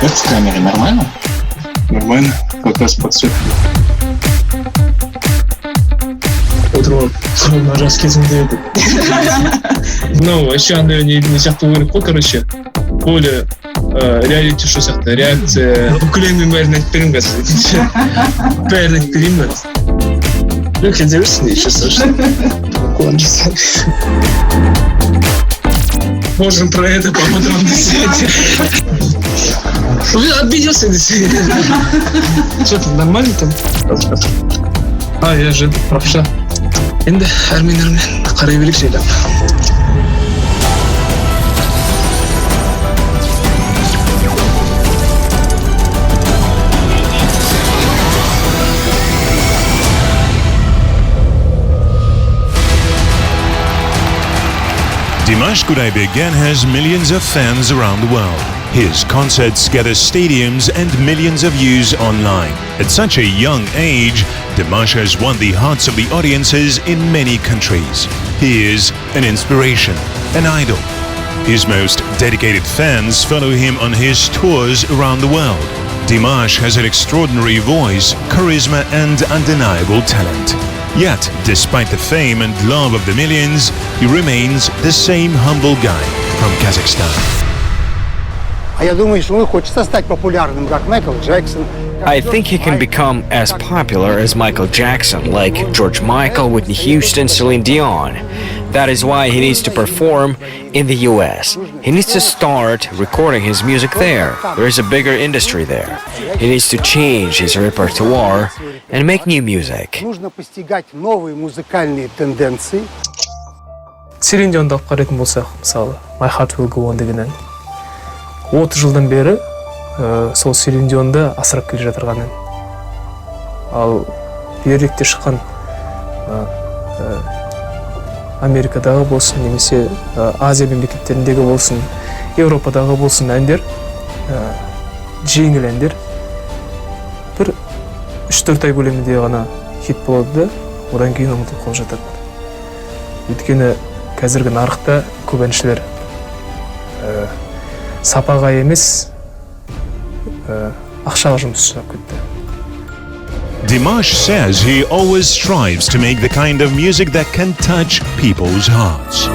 Как с камерой? Нормально? Нормально, как раз подсветка. Отырып мына жас кезімде мынау вообще андай не сияқты болу керек қой, короче. Более реалити шоу сияқты, реакция. Бүкіл әңгіменің бәрін айтып беремін қазір. Бәрін айтып берейін бе? Жоқ, кете берсін, еще слышно. План жасай. Можем про это по-моему на свете. Обиделся на свете. Что там, нормально там? А, я же правша. Енді әрмен қарай берейік жайлап. Dimash Kudaibergen has millions of fans around the world. His concerts gather stadiums and millions of views online. At such a young age, Dimash has won the hearts of the audiences in many countries. He is an inspiration, an idol. His most dedicated fans follow him on his tours around the world. Dimash has an extraordinary voice, charisma and undeniable talent. Yet, despite the fame and love of the millions, he remains the same humble guy from Kazakhstan. I think he can become as popular as Michael Jackson, like George Michael, Whitney Houston, Celine Dion. That is why he needs to perform in the US. He needs to start recording his music there. There is a bigger industry there. He needs to change his repertoire and make new music. Celine Dion'ды алып қарайтын болсақ, мысалы, My Heart Will Go On деген ән. 30 жылдан бері сол Celine Dion'ды асырап келе жатырған ән. Ал беректе шыққан Америкадағы болсын, немесе Азия мемлекеттеріндегі болсын, Европадағы болсын әндер, жеңіл әндер бір 3-4 ай көлемінде ғана хит болады да, одан кейін ұмытылып қалып жатады. Өйткені қазіргі нарықта көп әншілер сапаға емес, ақшаға жұмыс жасап кетті. Dimash says he always strives to make the kind of music that can touch people's hearts.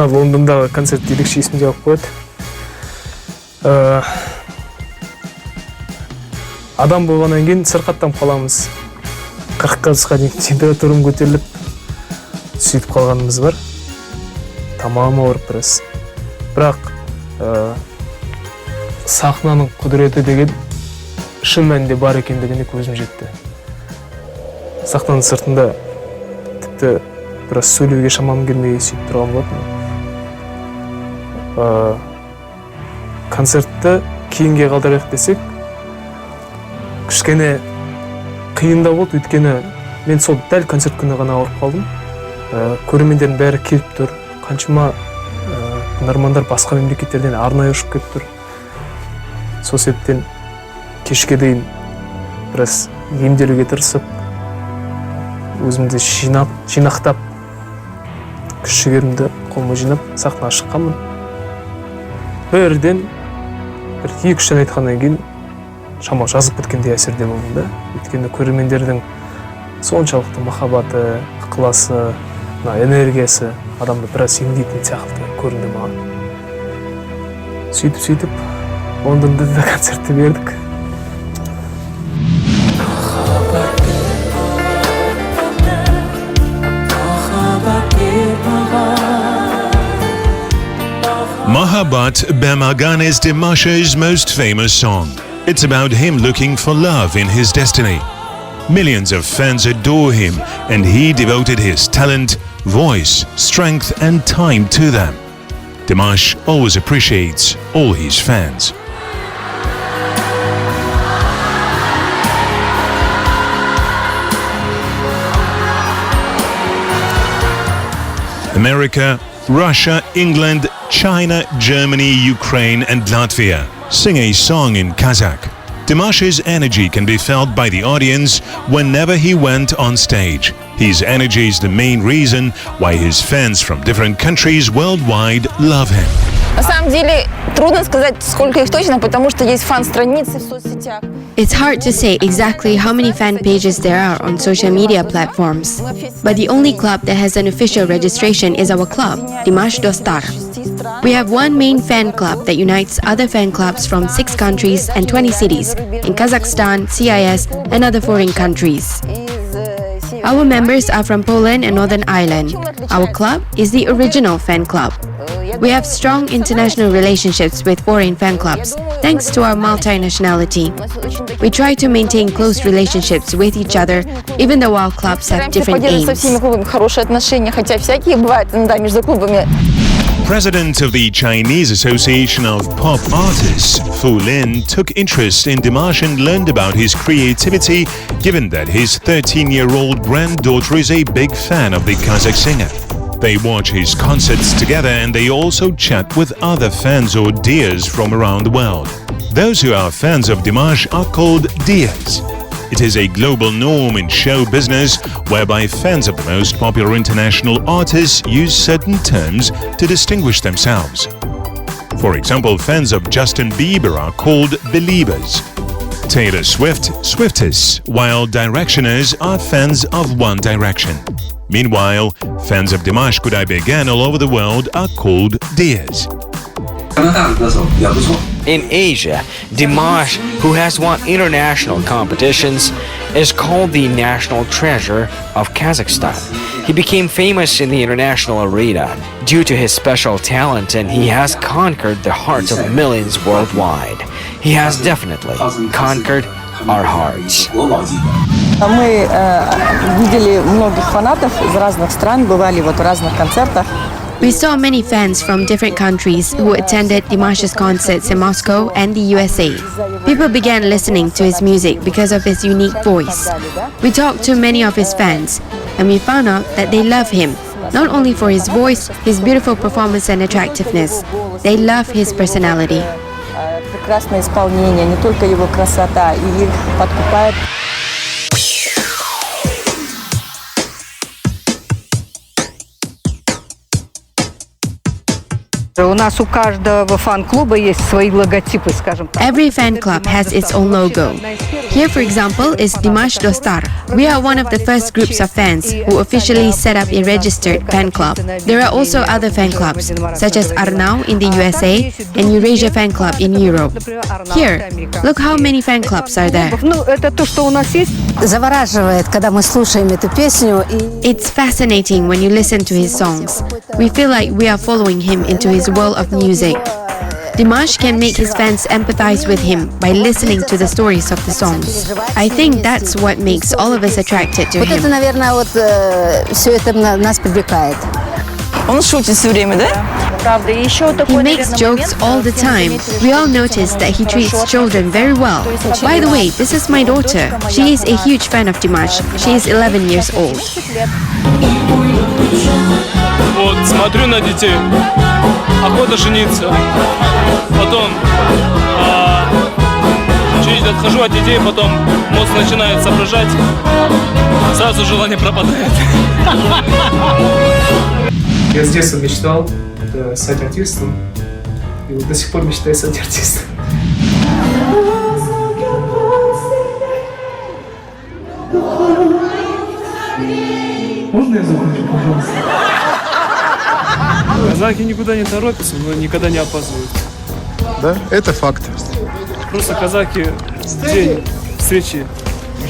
Лондондағы концерт ерекше есімде алып қояды. Адам болғаннан кейін сырқаттанып қаламыз. 40 градусқа дейін температурам көтеріліп, сөйтіп қалғанымыз бар. Тамағым ауырып біраз. Бірақ сахнаның құдіреті деген шын мәнінде бар екендігіне көзім жетті. Сахнаның сыртында тіпті біраз сөйлеуге шамам келмей сөйтіп тұрған болатын. Концертті кейінге қалдырайық десек, кішкене қиында болды, өйткені мен сол дәл концерт күні ғана ауырып қалдым. Көрермендердің бәрі келіп тұр, қаншама тыңдармандар басқа мемлекеттерден арнайы ұшып келіп тұр. Сол себептен кешке дейін біраз емделуге тырысып, өзімді жинақтап, күш-жігерімді қолыма жинап, сахнаға шыққанмын. Бірден 2-3 ән айтқаннан кейін шамал жазып кеткендей әсерде болдым да. Өйткені көрермендердің соншалықты махаббаты, ықыласы, энергиясы адамды біраз емдейтін сияқты көрінді маған. Сөйтіп Лондонда да концертті бердік. Mohabbat Bemagan is Dimash's most famous song. It's about him looking for love in his destiny. Millions of fans adore him, and he devoted his talent, voice, strength and time to them. Dimash always appreciates all his fans. America, Russia, England, China, Germany, Ukraine and Latvia sing a song in Kazakh. Dimash's energy can be felt by the audience whenever he went on stage. His energy is the main reason why his fans from different countries worldwide love him. На самом деле трудно сказать, сколько их точно, потому что есть фан-страницы в соцсетях. It's hard to say exactly how many fan pages there are on social media platforms. But the only club that has an official registration is our club, Dimash Dostar. We have one main fan club that unites other fan clubs from 6 countries and 20 cities in Kazakhstan, CIS, and other foreign countries. Our members are from Poland and Northern Ireland. Our club is the original fan club. We have strong international relationships with foreign fan clubs, thanks to our multinationality. We try to maintain close relationships with each other, even though our clubs have different aims. President of the Chinese Association of Pop Artists, Fu Lin, took interest in Dimash and learned about his creativity, given that his 13-year-old granddaughter is a big fan of the Kazakh singer. They watch his concerts together and they also chat with other fans or dears from around the world. Those who are fans of Dimash are called dears. It is a global norm in show business whereby fans of the most popular international artists use certain terms to distinguish themselves. For example, fans of Justin Bieber are called believers. Taylor Swift, Swifties, while Directioners are fans of One Direction. Meanwhile, fans of Dimash Kudaibergen all over the world are called dears. In Asia, Dimash, who has won international competitions, is called the national treasure of Kazakhstan. He became famous in the international arena due to his special talent, and he has conquered the hearts of millions worldwide. He has definitely conquered our hearts. Мы видели многих фанатов из разных стран, бывали в разных концертах. We saw many fans from different countries who attended Dimash's concerts in Moscow and the USA. People began listening to his music because of his unique voice. We talked to many of his fans, and we found out that they love him, not only for his voice, his beautiful performance and attractiveness. They love his personality. Прекрасное исполнение, не только его красота, и их подкупает. Every fan club has its own logo. Here, for example, is Dimash Dostar. We are one of the first groups of fans who officially set up a registered fan club. There are also other fan clubs, such as Arnau in the USA and Eurasia Fan Club in Europe. Here, look how many fan clubs are there. It's fascinating when you listen to his songs. We feel like we are following him into his world of music. Dimash can make his fans empathize with him by listening to the stories of the songs. I think that's what makes all of us attracted to him. Он шутит все время, да? He makes jokes all the time. We all notice that he treats children very well. By the way, this is my daughter. She is a huge fan of Dimash. She is 11 years old. Вот, смотрю на детей, охота жениться. Потом чуть отхожу от детей, потом мозг начинает соображать. Сразу желание пропадает. Я с детства мечтал стать артистом, и вот до сих пор мечтаю стать артистом. Можно я закончу, пожалуйста? Казахи никуда не торопятся, но никогда не опаздывают. Да, это факт. Просто казахи день встречи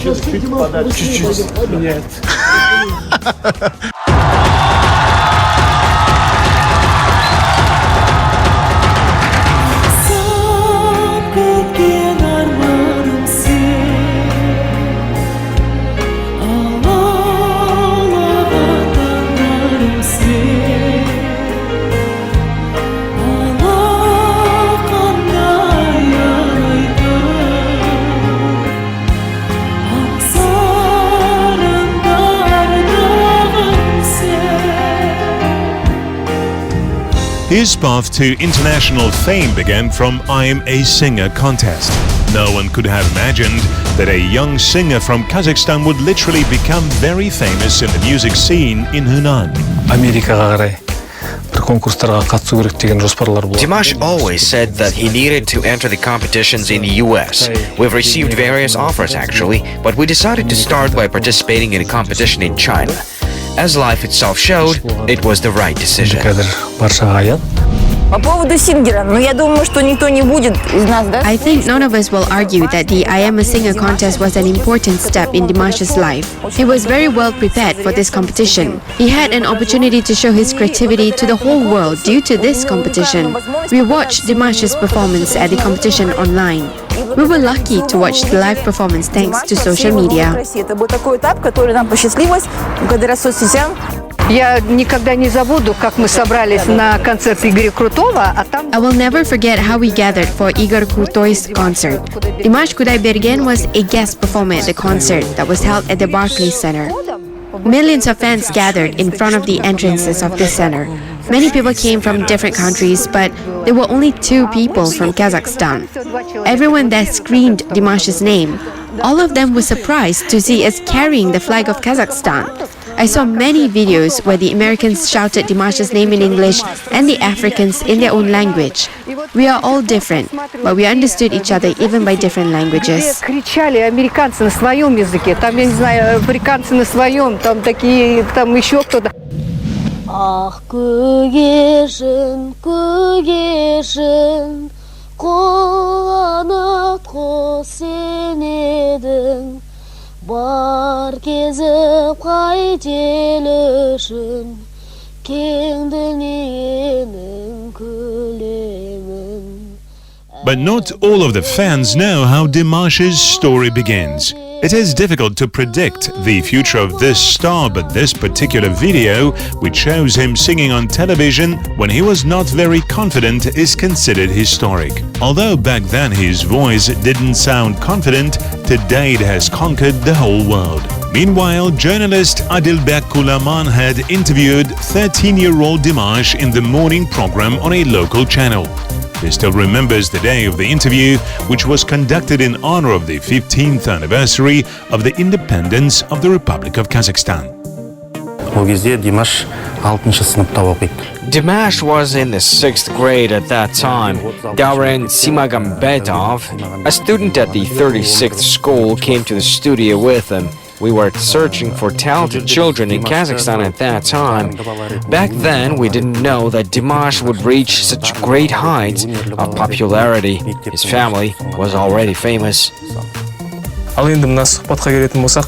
чуть-чуть меняют. His path to international fame began from I'm a Singer contest. No one could have imagined that a young singer from Kazakhstan would literally become very famous in the music scene in Hunan. Америкаға қарай бір конкурстарға қатысу керек деген жоспарлар болды. Dimash always said that he needed to enter the competitions in the US. We've received various offers actually, but we decided to start by participating in a competition in China. As life itself showed, it was the right decision. Қазір баршаға аян. По поводу сингера, я думаю, что никто не будет из нас, да? I think none of us will argue that the I Am a Singer contest was an important step in Dimash's life. He was very well prepared for this competition. He had an opportunity to show his creativity to the whole world due to this competition. We watched Dimash's performance at the competition online. We were lucky to watch the live performance thanks to social media. Это был такой этап, который нам посчастливилось благодаря соцсетям. Я никогда не забуду, как мы собрались на концерт Игоря Крутого, а там... I will never forget how we gathered for Igor Krutoy's concert. Dimash Kudaibergen was a guest performer at the concert that was held at the Barclays Center. Millions of fans gathered in front of the entrances of this center. Many people came from different countries, but there were only 2 people from Kazakhstan. Everyone there screamed Dimash's name. All of them were surprised to see us carrying the flag of Kazakhstan. I saw many videos where the Americans shouted Dimash's name in English and the Africans in their own language. We are all different, but we understood each other even by different languages. Кричали американцы на своем языке, там, я не знаю, африканцы на своем, там такие, там еще кто-то. Ах, көгежін, көгежін, қуанып қос сенедің, бар кезіп қайтелішін, кең дүниенің көлемін. But not all of the fans know how Dimash's story begins. It is difficult to predict the future of this star, but this particular video, which shows him singing on television when he was not very confident, is considered historic. Although back then his voice didn't sound confident, today it has conquered the whole world. Meanwhile, journalist Adilbek Kulaman had interviewed 13-year-old Dimash in the morning program on a local channel. He still remembers the day of the interview, which was conducted in honor of the 15th anniversary of the independence of the Republic of Kazakhstan. Ол кезде Димаш 6-шы сыныпта оқиды. Dimash was in the 6th grade at that time. Davren Simagambetov, a student at the 36th school, came to the studio with him. We were searching for talented children in Kazakhstan at that time. Back then, we didn't know that Dimash would reach such great heights of popularity. His family was already famous. Ал енді мына сұхбатқа келетін болсақ,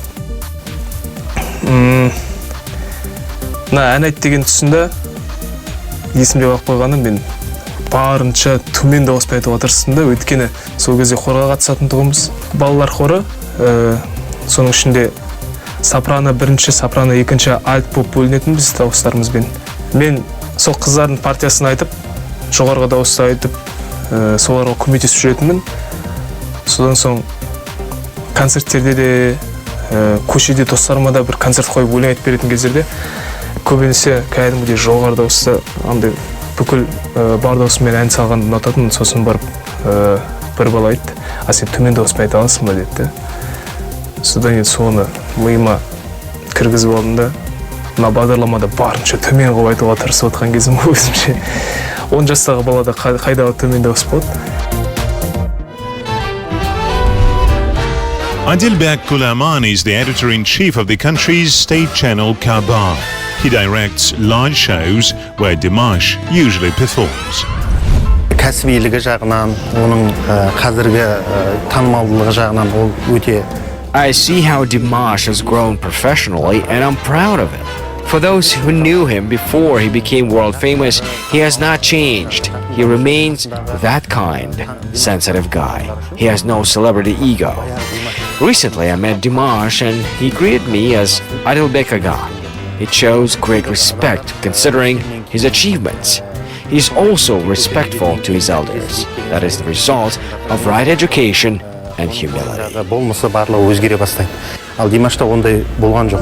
мына ән айт деген тұсында есімде қалып қойғаны, мен барынша төмен дауыспай айтуға тырыстым да, өйткені сол кезде хорға қатысатын тұғымыз. Балалар хоры, соның ішінде сопрано 1-ші, сопрано 2-ші альт болып бөлінетін біз дауыстарымызбен. Мен сол қыздардың партиясын айтып, жоғарғы дауысты айтып, соларға көмектесіп жүретінмін. Содан соң концерттерде де, көшеде достарыма да бір концерт қойып өлең айтып беретін кездерде, көбінесе кәдімгідей жоғары дауысты, андай бүкіл бар даусымен ән салған ұнататын. Сосын барып бір бала айтты: "А сен төмен дауыспен айта аласың ба?" деді. Содан кейін соны миыма кіргізіп алдым да, мына бағдарламада барынша төмен қылып айтуға тырысып отқан кезім өзімше. 10 жастағы балада қайдағы төмен дауыс болады. Adilbek Kulaman is the editor-in-chief of the country's state channel Kabar. He directs large shows where Dimash usually performs. Кәсібилігі жағынан, оның қазіргі танымалдылығы жағынан ол өте. I see how Dimash has grown professionally, and I'm proud of it. For those who knew him before he became world famous, he has not changed. He remains that kind, sensitive guy. He has no celebrity ego. Recently, I met Dimash and he greeted me as Adilbek Aga. It shows great respect considering his achievements. He's also respectful to his elders. That is the result of right education and humility. Болмысы барлығы өзгере бастайды. Ал Димашта ондай болған жоқ.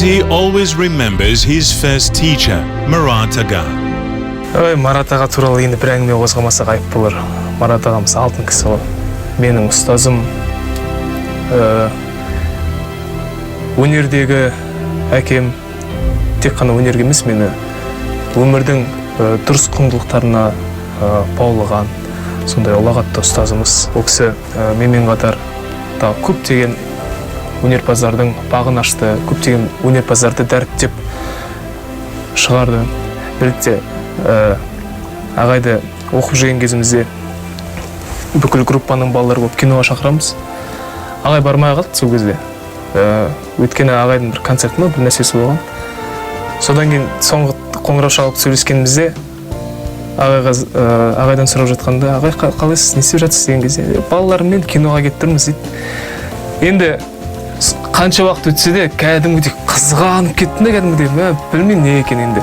he always remembers his first teacher, Marat Aga. Ой, Марат аға туралы енді бір әңгіме қозғамасақ айып болар. Марат ағамыз алтын кісі ғой. Менің ұстазым, өнердегі әкем, тек қана өнерге емес, мені өмірдің дұрыс құндылықтарына баулыған, сондай ұлағатты ұстазымыз. Ол кісі менімен қатар көптеген өнерпаздардың бағын ашты, көптеген өнерпаздарды дәріптеп шығарды. Бірікте ағайды оқып жүрген кезімізде бүкіл группаның балалары болып киноға шақырамыз. Ағай бармай қалды сол кезде. Өйткені ағайдың бір концерті ма, бір нәрсесі болған. Содан кейін соңғы қоңырау шалып сөйлескенімізде ағайдан сұрап жатқанда, ағай қалайсыз, не істеп жатсыз деген кезде, балаларыммен киноға кетіп тұрмыз дейді. Енді қанша уақыт өтсе де кәдімгідей қызғанып кеттім де кәдімгідей, білмеймін не екен енді.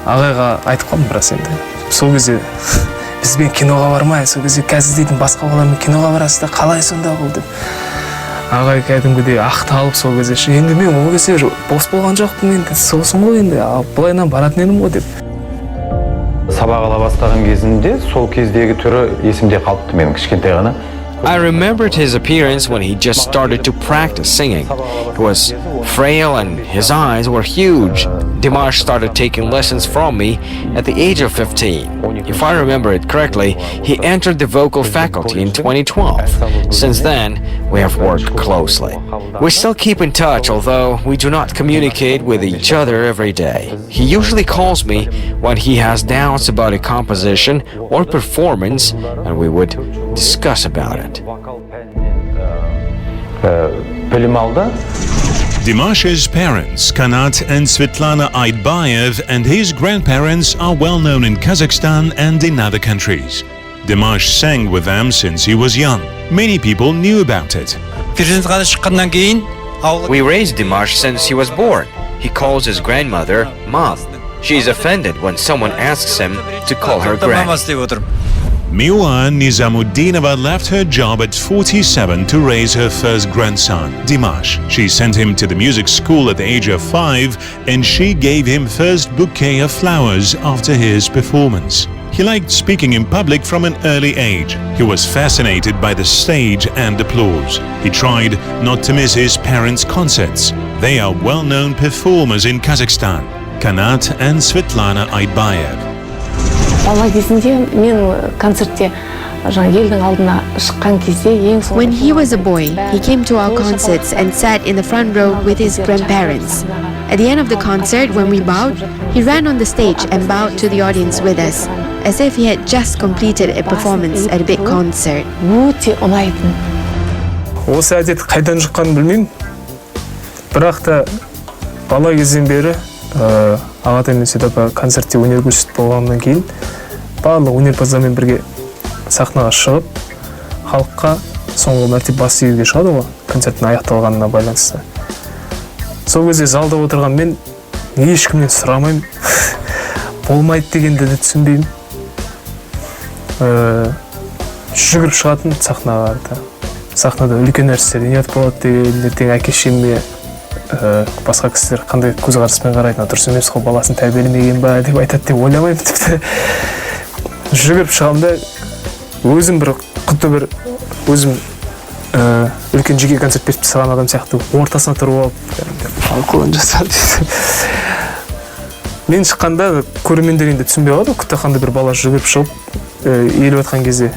Ағайға айтып қалдым біраз енді. Сол кезде бізбен киноға бармай, сол кезде қазір дейтін басқа балалармен киноға барасыз да, қалай сонда бұл деп. Ағай кәдімгідей ақталып сол кезде, енді мен ол кезде бос болған жоқпын енді, сосын ғой енді, былайынан баратын едім ғой деп. Сабақ ала бастаған кезінде сол кездегі түрі есімде қалыпты менің кішкентай ғана. I remembered his appearance when he just started to practice singing. He was frail and his eyes were huge. Dimash started taking lessons from me at the age of 15. If I remember it correctly, he entered the vocal faculty in 2012. Since then, we have worked closely. We still keep in touch, although we do not communicate with each other every day. He usually calls me when he has doubts about a composition or performance, and we would discuss about it. Dimash's parents, Kanat and Svetlana Aidbayev, and his grandparents are well known in Kazakhstan and in other countries. Dimash sang with them since he was young. Many people knew about it. We raised Dimash since he was born. He calls his grandmother Mom. She is offended when someone asks him to call her Granny. Miwa Nizamuddinova left her job at 47 to raise her first grandson, Dimash. She sent him to the music school at the age of 5, and she gave him first bouquet of flowers after his performance. He liked speaking in public from an early age. He was fascinated by the stage and applause. He tried not to miss his parents' concerts. They are well-known performers in Kazakhstan, Kanat and Svetlana Aidbayev. Бала кезінде мен концертте елдің алдына шыққан кезде ең соңғы. When he was a boy, he came to our concerts and sat in the front row with his grandparents. At the end of the concert, when we bowed, he ran on the stage and bowed to the audience with us, as if he had just completed a performance at a big concert. Өте ұнайтын. Осы әдет қайдан шыққанын білмеймін. Бірақ та бала кезден бері ағатай мен Светапа концертте өнер көрсетіп болғаннан кейін барлық өнерпаздармен бірге сахнаға шығып, халыққа соңғы мәрте бас июге шығады ғой, концерттің аяқталғанына байланысты. Сол кезде залда отырған мен ешкімнен сұрамаймын, болмайды дегенді де түсінбеймін. Жүгіріп шығатын сахнаға. Сахнада үлкен нәрселер не болады деген, ертең әке-шешеме басқа кісілер қандай көзқараспен қарайды, дұрыс емес қой, баласын тәрбиелемеген ба деп айтады деп ойламаймын тіпті. Жүгіріп шығамда өзім бір құтты бір өзім үлкен жеке концерт беріп тастаған адам сияқты ортасына тұрып алып қолын жасады. Мен шыққанда көрермендер енді түсінбей қалды, күтақанда бір бала жүгіріп шығып еліп жатқан кезде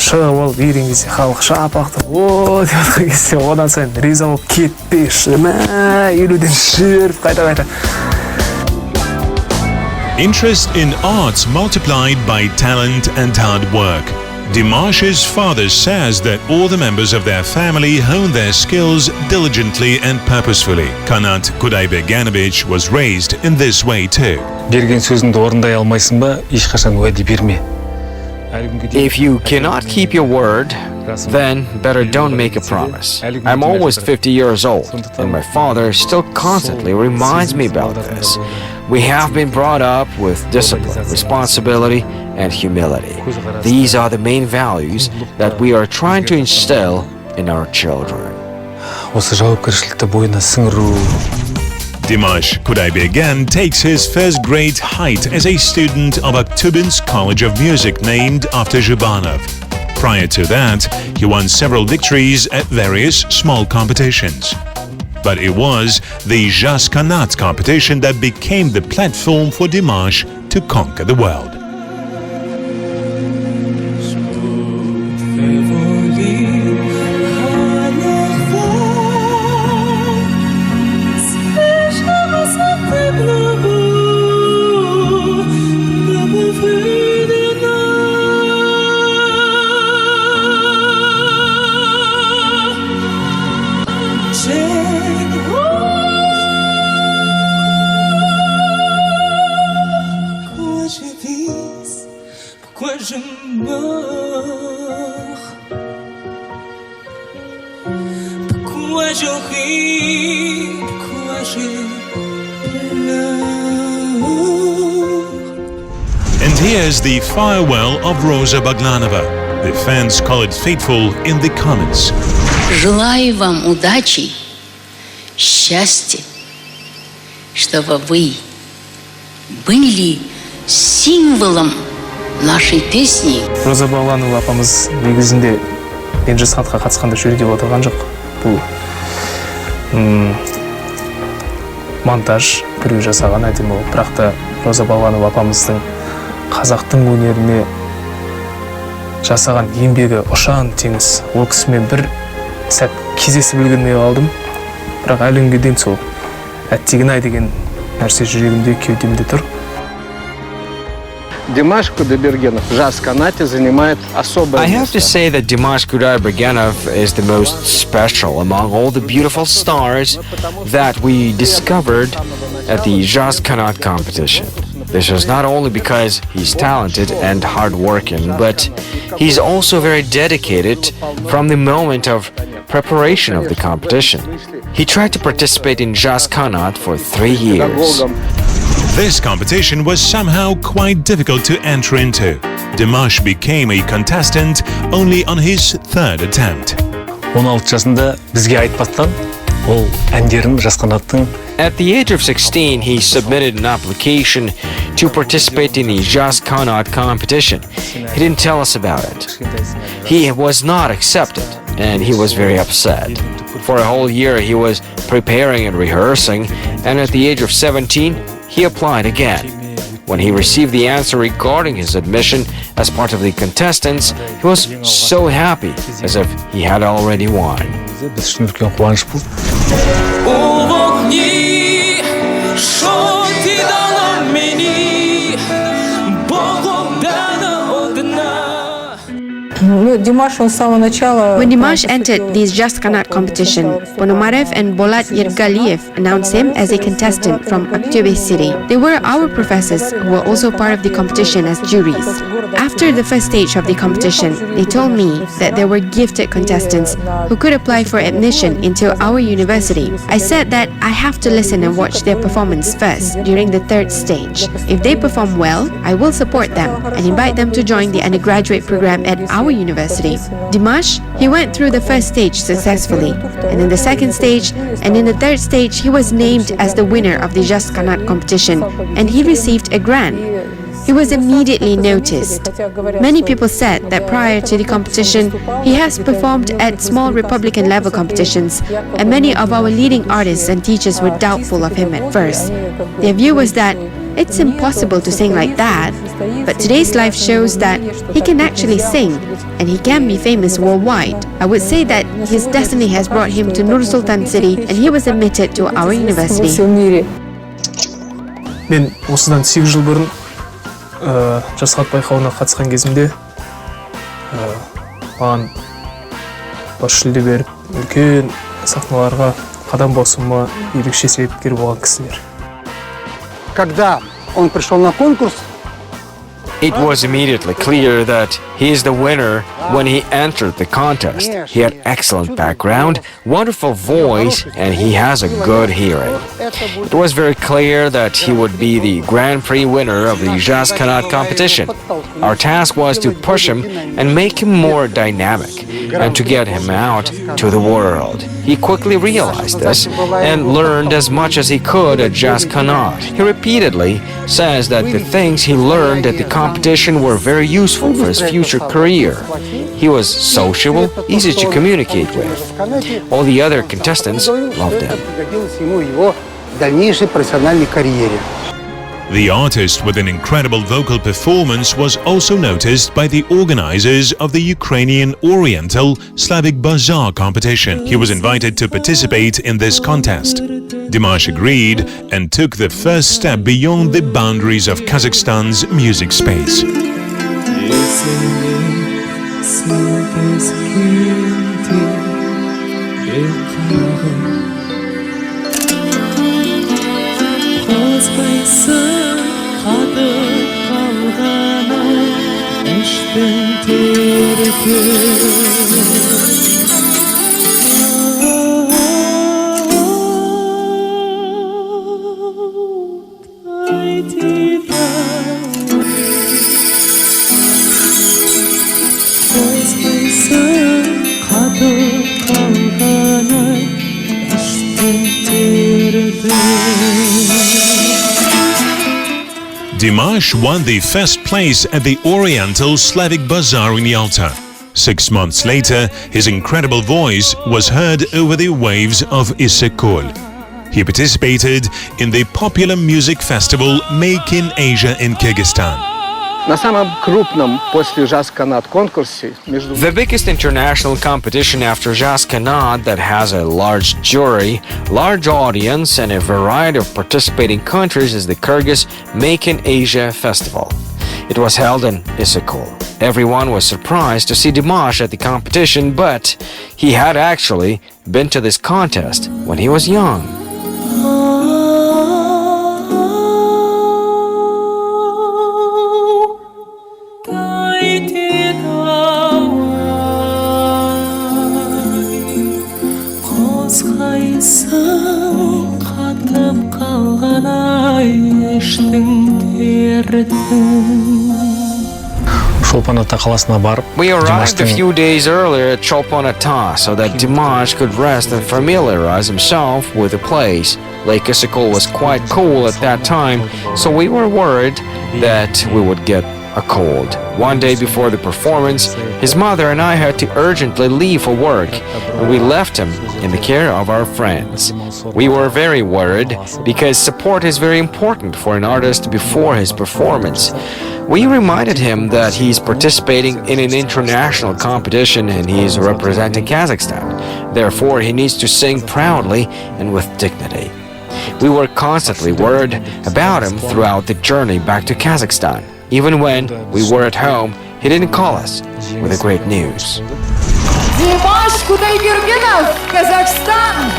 шығып алып ерген кезде халық шапақтап о деп жатқан кезде одан сайын риза болып кетпеші елуден жүріп қайта. Interest in arts multiplied by talent and hard work. Dimash's father says that all the members of their family hone their skills diligently and purposefully. Kazakhstan Kudaibergen was raised in this way too. Берген сөзіңді орындай алмайсың ба, ешқашан уәде берме. If you cannot keep your word, then better don't make a promise. I'm almost 50 years old, and my father still constantly reminds me about this. We have been brought up with discipline, responsibility, and humility. These are the main values that we are trying to instill in our children. осы жауапкершілікті бойына сіңіру. Dimash Kudaibergen takes his first great height as a student of Aktubinsk College of Music named after Zhubanov. Prior to that, he won several victories at various small competitions. But it was the Jazz Kanat competition that became the platform for Dimash to conquer the world. And here's the farewell of Rosa Baglanova. The fans call it fateful in the comments. Желаю вам удачи, счастья, чтобы вы были символом нашей песни. Роза Багланова апамыз негізінде мен жасқатқа қатысқанда жүр деп отырған жоқ. Бұл монтаж біреу жасаған әдемі ол. Бірақ та Роза Багланова апамыздың қазақтың өнеріне жасаған еңбегі ұшан теңіз. Ол кісімен бір сәт кездесіп білгенде қалдым. Бірақ әлі күнге дейін сол әттеген-ай деген нәрсе жүрегімде, кеудемде тұр. Димаш Кудайбергенов в джаз-канате занимает особое место. I have to say that Dimash Kudaibergen is the most special among all the beautiful stars that we discovered at the Jazz Kanat competition. This is not only because he's talented and hardworking, but he's also very dedicated from the moment of preparation of the competition. He tried to participate in Jazz Kanat for 3 years. This competition was somehow quite difficult to enter into. Dimash became a contestant only on his third attempt. 16 жасында бізге айтпастан, ол әндерін Жас Қанаттың. At the age of 16, he submitted an application to participate in the Jazz Kanat competition. He didn't tell us about it. He was not accepted, and he was very upset. For a whole year, he was preparing and rehearsing, and at the age of 17, he applied again. When he received the answer regarding his admission as part of the contestants, he was so happy, as if he had already won. Біз үшін үлкен қуаныш болды. When Dimash entered this Jazz Kanat competition, Ponomarev and Bolat Yergaliev announced him as a contestant from Aktubinsk city. They were our professors who were also part of the competition as juries. After the first stage of the competition, they told me that there were gifted contestants who could apply for admission into our university. I said that I have to listen and watch their performance first during the third stage. If they perform well, I will support them and invite them to join the undergraduate program at our university. Dimash, he went through the first stage successfully, and in the second stage and in the third stage he was named as the winner of the Jazz Kanat competition, and he received a grant. He was immediately noticed. Many people said that prior to the competition, he has performed at small Republican level competitions, and many of our leading artists and teachers were doubtful of him at first. Their view was that it's impossible to sing like that, but today's life shows that he can actually sing, and he can be famous worldwide. I would say that his destiny has brought him to Nur Sultan city, and he was admitted to our university. Мен осыдан 8 жыл бұрын жас хат байқауына қатысқан кезімде маған бас жүлде беріп, үлкен сахналарға қадам басуыма ерекше себепкер болған кісілер. Когда он пришел на конкурс, it was immediately clear that he is the winner when he entered the contest. He had excellent background, wonderful voice, and he has a good hearing. It was very clear that he would be the Grand Prix winner of the Jazz Kanat competition. Our task was to push him and make him more dynamic, and to get him out to the world. He quickly realized this and learned as much as he could at Jazz Kanat. He repeatedly says that the things he learned at the competition were very useful for his future career. He was sociable, easy to communicate with. All the other contestants loved him. The artist with an incredible vocal performance was also noticed by the organizers of the Ukrainian Oriental Slavic Bazaar competition. He was invited to participate in this contest. Dimash agreed and took the first step beyond the boundaries of Kazakhstan's music space. Dimash won the first place at the Oriental Slavic Bazaar in Yalta. 6 months later, his incredible voice was heard over the waves of Issyk-Kul. He participated in the popular music festival Make in Asia in Kyrgyzstan. The biggest international competition after Jazz Kanat that has a large jury, large audience, and a variety of participating countries is the Kyrgyz Make in Asia Festival. It was held in Issyk-Kul. Everyone was surprised to see Dimash at the competition, but he had actually been to this contest when he was young. We arrived a few days earlier at Cholpon-Ata so that Dimash could rest and familiarize himself with the place. Lake Issyk-Kul was quite cool at that time, so we were worried that we would get a cold. One day before the performance, his mother and I had to urgently leave for work, and we left him in the care of our friends. We were very worried because support is very important for an artist before his performance. We reminded him that he's participating in an international competition and he's representing Kazakhstan. Therefore, he needs to sing proudly and with dignity. We were constantly worried about him throughout the journey back to Kazakhstan. Even when we were at home, he didn't call us with the great news. Dimash Kudaibergen, Kazakhstan!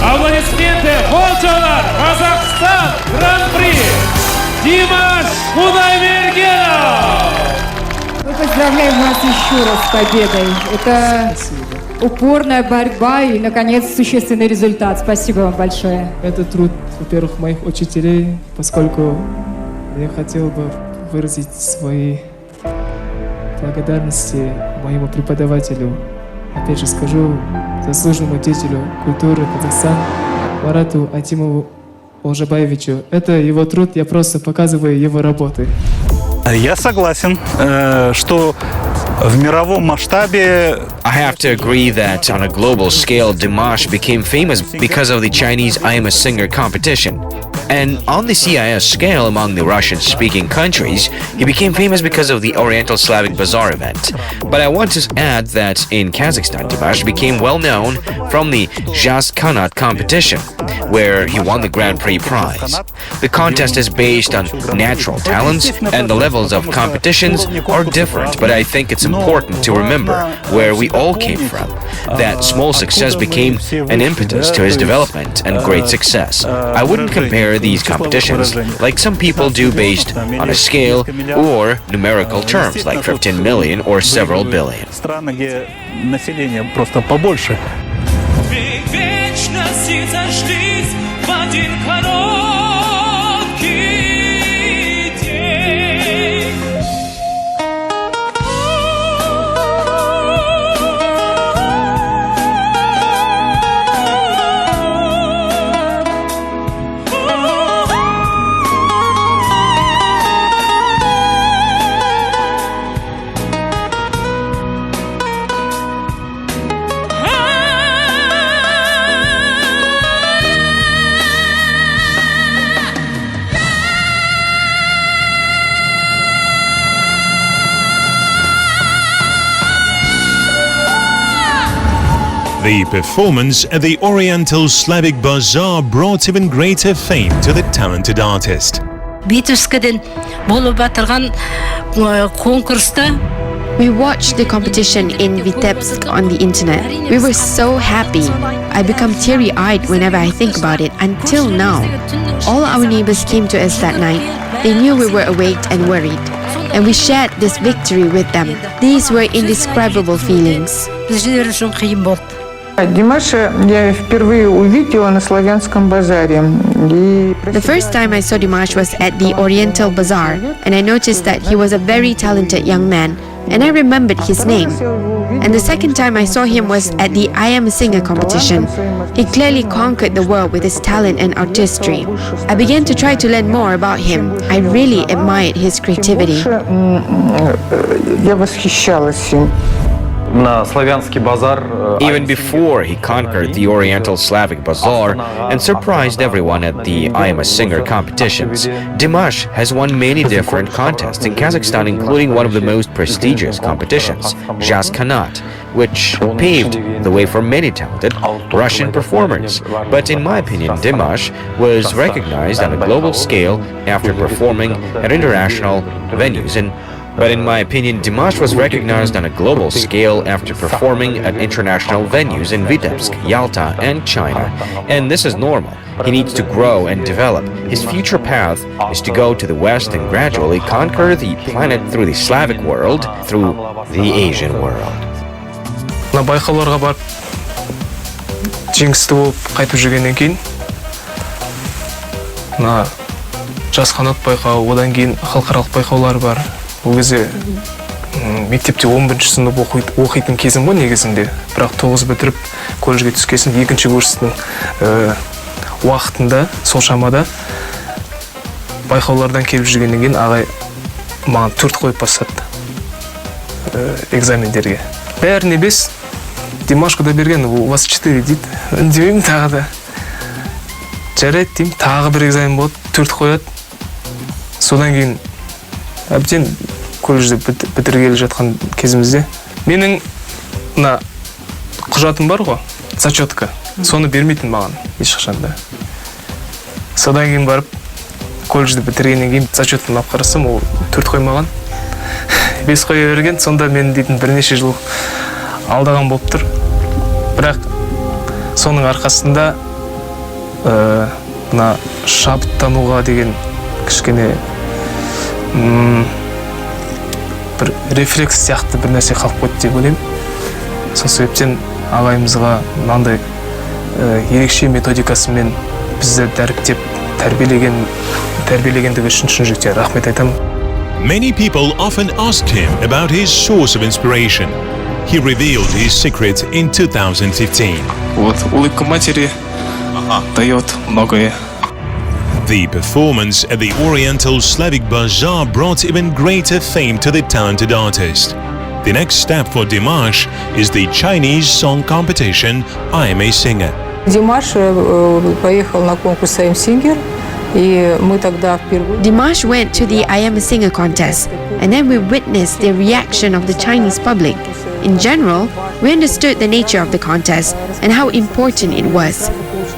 Аплодисменты, Волчонар, Казахстан, Гран-при, Димаш Кудайберген! Мы поздравляем вас еще раз с победой. Это упорная борьба и, наконец, существенный результат. Спасибо вам большое. Это труд, во-первых, моих учителей, поскольку я хотел бы выразить свои благодарности моему преподавателю. Опять же скажу, заслуженному деятелю культуры Казахстана Марату Атимову Олжабаевичу. Это его труд, я просто показываю его работы. Я согласен, что в мировом масштабе... I have to agree that on a global scale, Dimash became famous because of the Chinese I Am a Singer competition. And on the CIS scale among the Russian-speaking countries, he became famous because of the Oriental Slavic Bazaar event. But I want to add that in Kazakhstan, Dimash became well known from the Jazz Kanat competition. where he won the Grand Prix prize. The contest is based on natural talents, and the levels of competitions are different, but I think it's important to remember where we all came from. That small success became an impetus to his development and great success. I wouldn't compare these competitions like some people do based on a scale or numerical terms like 15 million or several billion. Население просто побольше. The performance at the Oriental Slavic Bazaar brought even greater fame to the talented artist. We watched the competition in Vitebsk on the internet. We were so happy. I become teary-eyed whenever I think about it, until now. All our neighbors came to us that night. They knew we were awake and worried. And we shared this victory with them. These were indescribable feelings. Димаша я впервые увидела на славянском базаре. The first time I saw Dimash was at the Oriental Bazaar, and I noticed that he was a very talented young man, and I remembered his name. And the second time I saw him was at the I Am a Singer competition. He clearly conquered the world with his talent and artistry. I began to try to learn more about him. I really admired his creativity. Я восхищалась им. Even before he conquered the Oriental Slavic Bazaar and surprised everyone at the I Am a Singer competitions, Dimash has won many different contests in Kazakhstan, including one of the most prestigious competitions, Jazz Kanat, which paved the way for many talented Russian performers. But in my opinion, Dimash was recognized on a global scale after performing at international venues But in my opinion, Dimash was recognized on a global scale after performing at international venues in Vitebsk, Yalta, and China. And this is normal. He needs to grow and develop. His future path is to go to the West and gradually conquer the planet through the Slavic world, through the Asian world. Мына байқауларға барып жеңісті болып қайтып жүргеннен кейін мына жас қанат байқауы, одан кейін халықаралық байқаулар бар. Ол кезде мектепте 11-ші сынып оқитын кезім ғой негізінде. Бірақ 9 бітіріп колледжге түскесін 2-ші курстың уақытында, сол шамада байқаулардан келіп жүргеннен кейін ағай маған 4 қойып бастады экзамендерге. Бәріне 5. Димаш Кудайберген, у вас 4 дейді. Үндемеймін тағы да. Жарайды деймін, тағы бір экзамен болады, 4 қояды. Содан кейін әбден колледжде бітіргелі жатқан кезімізде менің мына құжатым бар ғой, зачетка. Соны бермейтін маған ешқашанда. Содан кейін барып колледжді бітіргеннен кейін зачетымды алып қарасам, ол 4 қоймаған. 5 қоя берген, сонда мен дейтін бірнеше жыл алдаған болып тұр. Бірақ соның арқасында мына шабыттануға деген кішкене бір рефлекс сияқты бір нәрсе қалып қойды деп ойлаймын. Сол себептен ағайымызға мынандай ерекше методикасымен бізді дәріптеп тәрбиелегендігі үшін шын жүректен рахмет айтамын. Many people often asked him about his source of inspiration. He revealed his secret in 2015. Вот, улыбка матери дает многое. The performance at the Oriental Slavic Bazaar brought even greater fame to the talented artist. The next step for Dimash is the Chinese song competition I Am a Singer. Димаш поехал на конкурс I Am Singer, и мы тогда впервые... Dimash went to the I Am a Singer contest, and then we witnessed the reaction of the Chinese public. In general, we understood the nature of the contest and how important it was.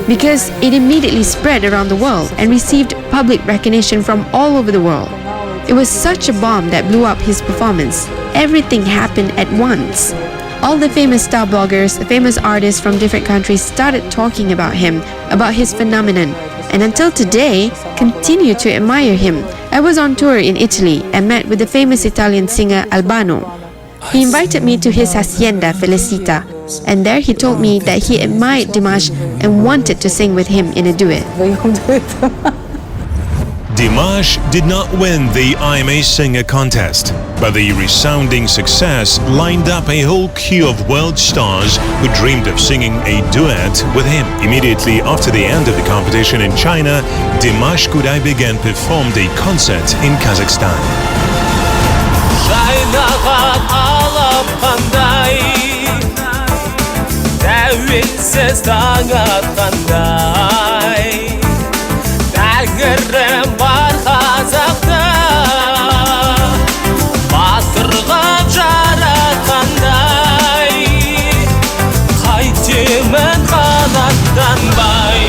because it immediately spread around the world and received public recognition from all over the world. It was such a bomb that blew up his performance. Everything happened at once. All the famous star bloggers, famous artists from different countries started talking about him, about his phenomenon, and until today, continue to admire him. I was on tour in Italy and met with the famous Italian singer Albano. He invited me to his hacienda Felicita, and there he told me that he admired Dimash and wanted to sing with him in a duet. Dimash did not win the I'm a Singer contest, but the resounding success lined up a whole queue of world stars who dreamed of singing a duet with him. Immediately after the end of the competition in China, Dimash Kudaibergen performed a concert in Kazakhstan. Тәңірім бар қазақта, батырғып жаратқандай, қайтемін қанаттанбай.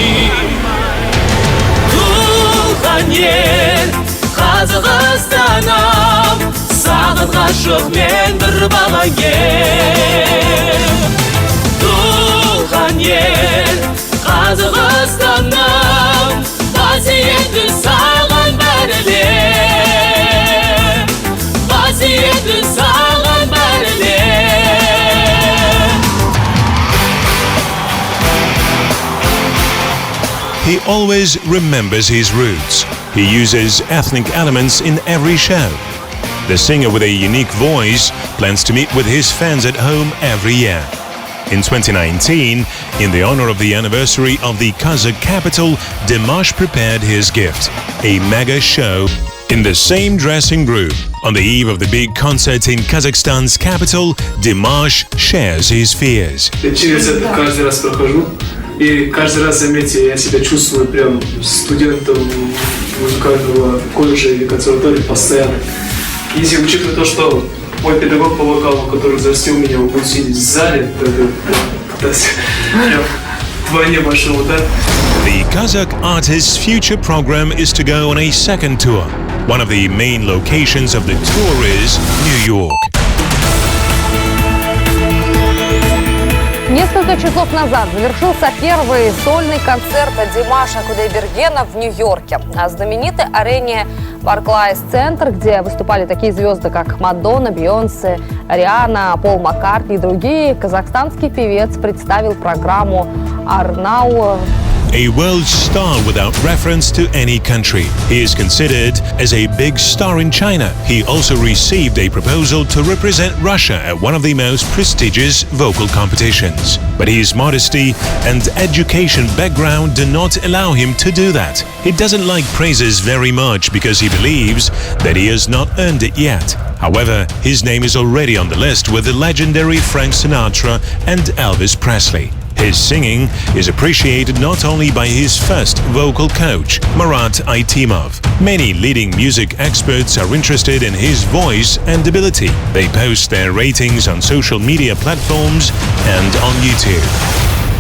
Туған ел Қазақстаным, сағынғашық мен бір бала ем. Туған ел Қазақстаным, vasiyetli sağlan berilim, vasiyetli sağlan berilim. He always remembers his roots. He uses ethnic elements in every show. The singer with a unique voice plans to meet with his fans at home every year. In 2019, in the honor of the anniversary of the Kazakh capital, Dimash prepared his gift, a mega show in the same dressing room. On the eve of the big concert in Kazakhstan's capital, Dimash shares his fears. Через это каждый раз прохожу, и каждый раз, заметьте, я себя чувствую прям студентом музыкального колледжа или консерватории постоянно. Если учитывая то, что мой педагог по вокалу, который взрастил меня, он будет сидеть в зале, это прям вдвойне большой удар. The Kazakh artist's future program is to go on a second tour. One of the main locations of the tour is New York. Несколько часов назад завершился первый сольный концерт Димаша Кудайбергена в Нью-Йорке. На знаменитой арене Барклайс-центр, где выступали такие звезды, как Мадонна, Бейонсе, Риhanna, Пол Маккартни и другие, казахстанский певец представил программу «Арнау». A world star without reference to any country. He is considered as a big star in China. He also received a proposal to represent Russia at one of the most prestigious vocal competitions. But his modesty and education background do not allow him to do that. He doesn't like praises very much because he believes that he has not earned it yet. However, his name is already on the list with the legendary Frank Sinatra and Elvis Presley. His singing is appreciated not only by his first vocal coach, Marat Aitimov. Many leading music experts are interested in his voice and ability. They post their ratings on social media platforms and on YouTube.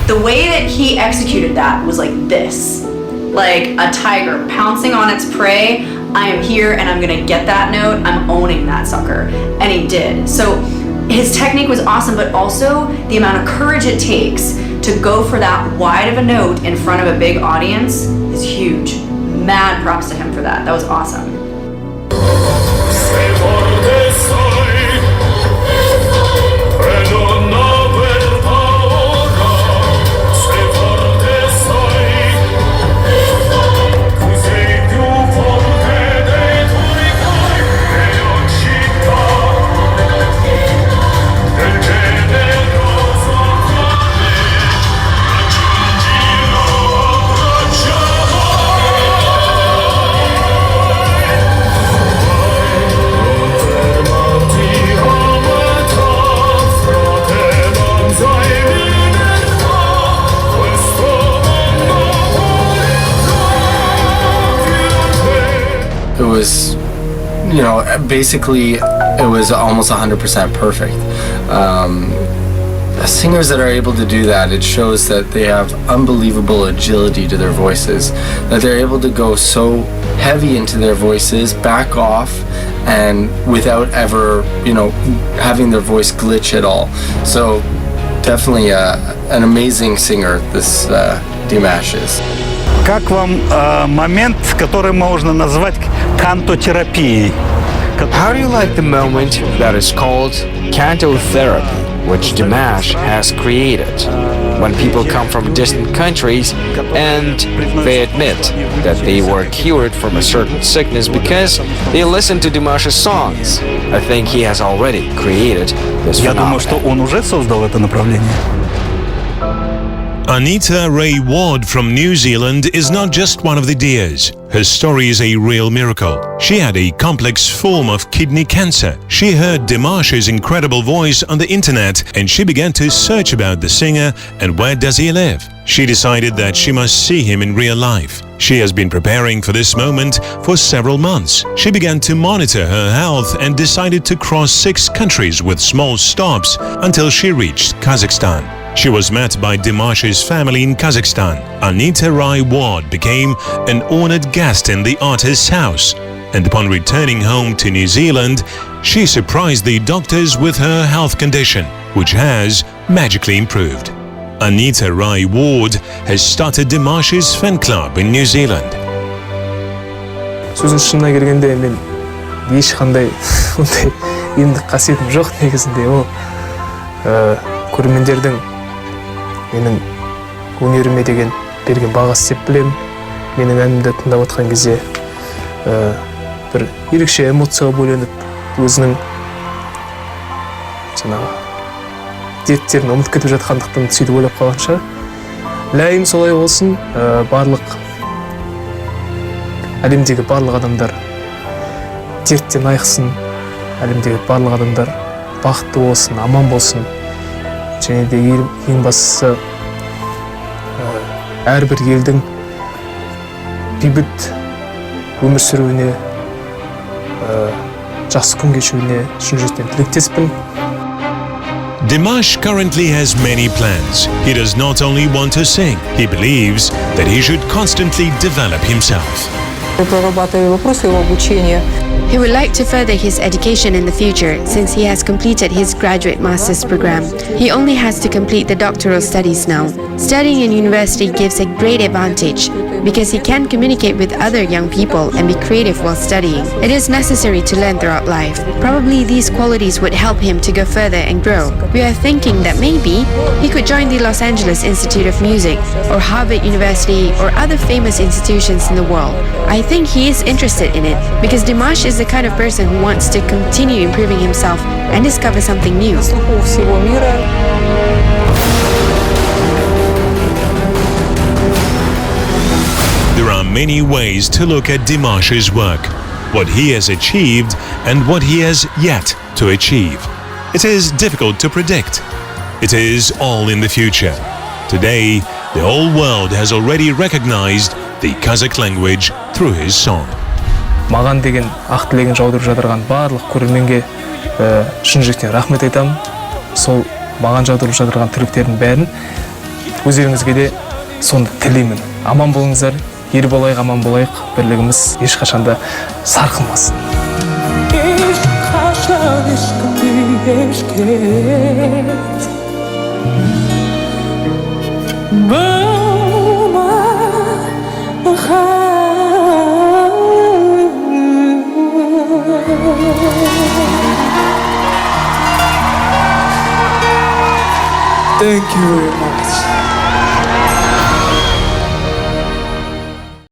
The way that he executed that was like this. Like a tiger pouncing on its prey. I am here and I'm gonna get that note. I'm owning that sucker. And he did. So his technique was awesome, but also the amount of courage it takes to go for that wide of a note in front of a big audience is huge. Mad props to him for that. That was awesome. It was, you know, basically it was almost 100% perfect. singers that are able to do that, it shows that they have unbelievable agility to their voices, that they're able to go so heavy into their voices, back off, and without ever, having their voice glitch at all. So definitely an amazing singer, this Dimash is. Как вам момент, который можно назвать кантотерапией? How do you like the moment that is called canto therapy, which Dimash has created? When people come from distant countries and they admit that they were cured from a certain sickness because they listened to Dimash's songs. I think he has already created this Я думаю, что он уже создал это направление. Anita Ray Ward from New Zealand is not just one of the dears. Her story is a real miracle. She had a complex form of kidney cancer. She heard Dimash's incredible voice on the internet and she began to search about the singer and where does he live. She decided that she must see him in real life. She has been preparing for this moment for several months. She began to monitor her health and decided to cross 6 countries with small stops until she reached Kazakhstan. She was met by Dimash's family in Kazakhstan. Anita Rai Ward became an honored guest in the artist's house. And upon returning home to New Zealand, she surprised the doctors with her health condition, which has magically improved. Anita Rai Ward has started Dimash's fan club in New Zealand. Сөздің шынына келгенде мен ешқандай ондай емдік қасиетім жоқ негізінде. Ол көрермендердің менің өнеріме деген берген бағасы деп білемін. Менің әнімді тыңдап отқан кезде бір ерекше эмоцияға бөленіп, өзінің жаңағы дерттерін ұмытып кетіп жатқандықтан сөйтіп ойлап қалған шығар. Ләйім солай болсын, әлемдегі барлық адамдар дерттен айықсын, әлемдегі барлық адамдар бақытты болсын, аман болсын. Және де ең бастысы әрбір елдің бейбіт өмір сүруіне, жақсы күн кешуіне шын жүректен тілектеспін. Dimash currently has many plans. He does not only want to sing, he believes that he should constantly develop himself. He would like to further his education in the future since he has completed his graduate master's program. He only has to complete the doctoral studies now. Studying in university gives a great advantage because he can communicate with other young people and be creative while studying. It is necessary to learn throughout life. Probably these qualities would help him to go further and grow. We are thinking that maybe he could join the Los Angeles Institute of Music or Harvard University or other famous institutions in the world. I think he is interested in it because Dimash is the kind of person who wants to continue improving himself and discover something new. There are many ways to look at Dimash's work, what he has achieved and what he has yet to achieve. It is difficult to predict. It is all in the future. Today, the whole world has already recognized the Kazakh language through his song. Маған деген ақ тілегін жаудырып жатырған барлық көрерменге шын жүректен рахмет айтамын. Сол маған жаудырып жатырған тілектердің бәрін өздеріңізге де соны тілеймін. Аман болыңыздар, ел болайық, аман болайық, бірлігіміз ешқашанда сарқылмасын. Thank you very much.